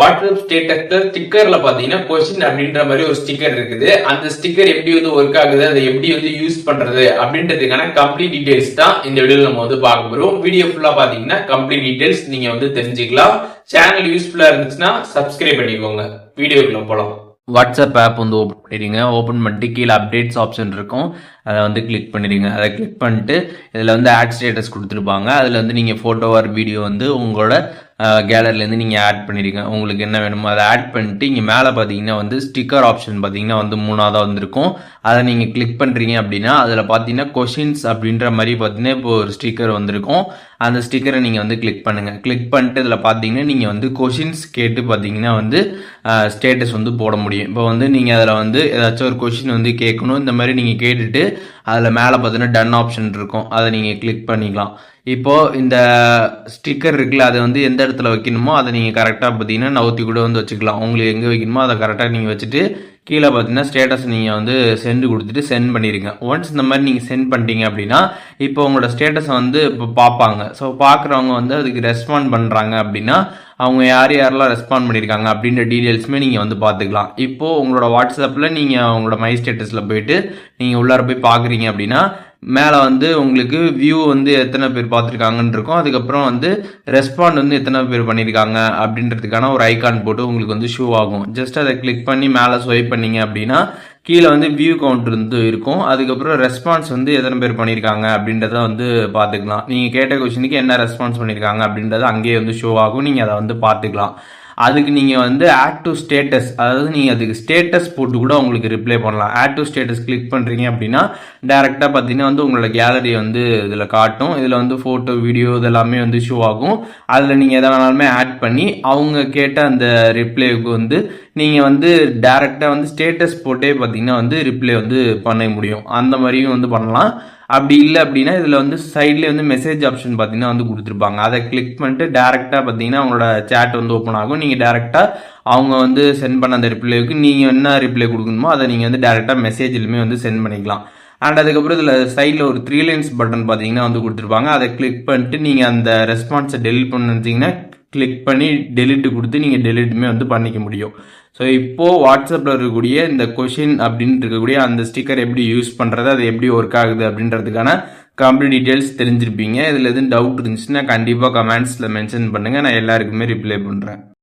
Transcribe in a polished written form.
WhatsApp ஸ்டேட்டஸ்ல ஸ்டிக்கர்ல பாத்தீங்கன்னா question அப்படின்ற மாதிரி ஒரு ஸ்டிக்கர் இருக்குது. அந்த ஸ்டிக்கர் எப்படி ஒர்க் ஆகுது, அதை எப்படி யூஸ் பண்றது அப்படின்றதுக்கான கம்ப்ளீட் டீடைல்ஸ் தான் இந்த வீடியோல நம்ம பார்க்க போறோம். வீடியோ ஃபுல்லா பாத்தீங்கன்னா கம்ப்ளீட் டீடைல்ஸ் நீங்க தெரிஞ்சுக்கலாம். சேனல் யூஸ்ஃபுல்லா இருந்துச்சுன்னா சப்ஸ்கிரைப் பண்ணிக்கோங்க. வீடியோக்குள்ள போலாம். வாட்ஸ்அப் ஆப் ஓப்பன் பண்ணிடுங்க. ஓப்பன் பண்ணிட்டு கீழே அப்டேட்ஸ் ஆப்ஷன் இருக்கும், அதை கிளிக் பண்ணிடுங்க. அதை கிளிக் பண்ணிட்டு இதில் ஆட் ஸ்டேட்டஸ் கொடுத்துருப்பாங்க. அதில் நீங்கள் ஃபோட்டோ ஆர் வீடியோ உங்களோட கேலரிலேருந்து நீங்கள் ஆட் பண்ணிடுங்க. உங்களுக்கு என்ன வேணுமோ அதை ஆட் பண்ணிட்டு இங்கே மேலே பார்த்தீங்கன்னா ஸ்டிக்கர் ஆப்ஷன் பார்த்தீங்கன்னா மூணாவதாக வந்திருக்கும். அதை நீங்கள் கிளிக் பண்ணுறீங்க அப்படின்னா அதில் பார்த்தீங்கன்னா கொஷின்ஸ் அப்படின்ற மாதிரி பார்த்தீங்கன்னா இப்போ ஒரு ஸ்டிக்கர் வந்திருக்கும். அந்த ஸ்டிக்கரை நீங்கள் கிளிக் பண்ணுங்கள். கிளிக் பண்ணிட்டு இதில் பார்த்தீங்கன்னா நீங்கள் கொஷின்ஸ் கேட்டு பார்த்தீங்கன்னா ஸ்டேட்டஸ் போட முடியும். இப்போ நீங்கள் அதில் ஏதாச்சும் ஒரு கொஷின் கேட்கணும். இந்த மாதிரி நீங்கள் கேட்டுட்டு அதில் மேலே பார்த்தீங்கன்னா டன் ஆப்ஷன் இருக்கும், அதை நீங்கள் கிளிக் பண்ணிக்கலாம். இப்போது இந்த ஸ்டிக்கர் இருக்குல்ல, அதை எந்த இடத்துல வைக்கணுமோ அதை நீங்கள் கரெக்டாக பார்த்தீங்கன்னா நவுத்தி கூட வச்சுக்கலாம். உங்களுக்கு எங்கே வைக்கணுமோ அதை கரெக்டாக நீங்கள் வச்சுட்டு கீழே பார்த்தீங்கன்னா ஸ்டேட்டஸ் நீங்கள் சென்ட் கொடுத்துட்டு சென்ட் பண்ணிடுங்க. ஒன்ஸ் இந்த மாதிரி நீங்கள் சென்ட் பண்ணிட்டீங்க அப்படின்னா இப்போ உங்களோட ஸ்டேட்டஸை இப்போ பார்ப்பாங்க. ஸோ பார்க்குறவங்க அதுக்கு ரெஸ்பாண்ட் பண்ணுறாங்க அப்படின்னா அவங்க யாரெல்லாம் ரெஸ்பாண்ட் பண்ணியிருக்காங்க அப்படின்ற டீட்டெயில்ஸுமே நீங்கள் பார்த்துக்கலாம். இப்போது உங்களோட வாட்ஸ்அப்பில் நீங்கள் உங்களோட மை ஸ்டேட்டஸில் போயிட்டு நீங்கள் உள்ளார போய் பார்க்குறீங்க அப்படின்னா மேலே உங்களுக்கு வியூ எத்தனை பேர் பார்த்துருக்காங்கன்னு இருக்கும். அதுக்கப்புறம் ரெஸ்பாண்ட் எத்தனை பேர் பண்ணியிருக்காங்க அப்படின்றதுக்கான ஒரு ஐகான் போட்டு உங்களுக்கு ஷோ ஆகும். ஜஸ்ட் அதை கிளிக் பண்ணி மேலே ஸ்வைப் பண்ணீங்க அப்படின்னா கீழே வியூ கவுண்ட் இருக்கும். அதுக்கப்புறம் ரெஸ்பான்ஸ் எத்தனை பேர் பண்ணியிருக்காங்க அப்படின்றத பார்த்துக்கலாம். நீங்கள் கேட்ட கொஸ்டினுக்கு என்ன ரெஸ்பான்ஸ் பண்ணியிருக்காங்க அப்படின்றத அங்கேயே ஷோ ஆகும். நீங்கள் அதை பார்த்துக்கலாம். அதுக்கு நீங்கள் ஆட் டு ஸ்டேட்டஸ், அதாவது நீங்கள் அதுக்கு ஸ்டேட்டஸ் போட்டு கூட உங்களுக்கு ரிப்ளை பண்ணலாம். ஆட் டு ஸ்டேட்டஸ் கிளிக் பண்ணுறீங்க அப்படின்னா டேரெக்டாக பார்த்தீங்கன்னா உங்களோட கேலரி இதில் காட்டும். இதில் ஃபோட்டோ வீடியோ இதெல்லாமே ஷோ ஆகும். அதில் நீங்கள் எதை வேணாலுமே ஆட் பண்ணி அவங்க கேட்ட அந்த ரிப்ளைக்கு நீங்கள் டேரெக்டாக ஸ்டேட்டஸ் போட்டே பார்த்தீங்கன்னா ரிப்ளை பண்ண முடியும். அந்த மாதிரியும் பண்ணலாம். அப்படி இல்லை அப்படின்னா இதில் சைட்லேயே மெசேஜ் ஆப்ஷன் பார்த்தீங்கன்னா கொடுத்துருப்பாங்க. அதை கிளிக் பண்ணிட்டு டேரெக்டாக பார்த்தீங்கன்னா அவங்களோட சேட் ஓப்பன் ஆகும். நீங்கள் டேரெக்டாக அவங்க சென்ட் பண்ண அந்த ரிப்ளைக்கு நீங்கள் என்ன ரிப்ளை கொடுக்கணுமோ அதை நீங்கள் டேரெக்டாக மெசேஜ்லையுமே சென்ட் பண்ணிக்கலாம். அண்ட் அதுக்கப்புறம் இதில் சைடில் ஒரு 3 லைன்ஸ் பட்டன் பார்த்தீங்கன்னா கொடுத்துருப்பாங்க. அதை கிளிக் பண்ணிட்டு நீங்கள் அந்த ரெஸ்பான்ஸை டெலிட் பண்ணிட்டீங்கன்னா கிளிக் பண்ணி டெலிட் கொடுத்து நீங்கள் டெலிட்டுமே பண்ணிக்க முடியும். ஸோ இப்போது வாட்ஸ்அப்பில் இருக்கக்கூடிய இந்த கொஷின் அப்படின்னு இருக்கக்கூடிய அந்த ஸ்டிக்கர் எப்படி யூஸ் பண்ணுறது, அது எப்படி ஒர்க் ஆகுது அப்படின்றதுக்கான கம்ப்ளீட் டீட்டெயில்ஸ் தெரிஞ்சிருப்பீங்க. இதில் எதுவும் டவுட் இருந்துச்சுன்னா கண்டிப்பாக கமெண்ட்ஸில் மென்ஷன் பண்ணுங்கள். நான் எல்லாருக்குமே ரிப்ளை பண்ணுறேன்.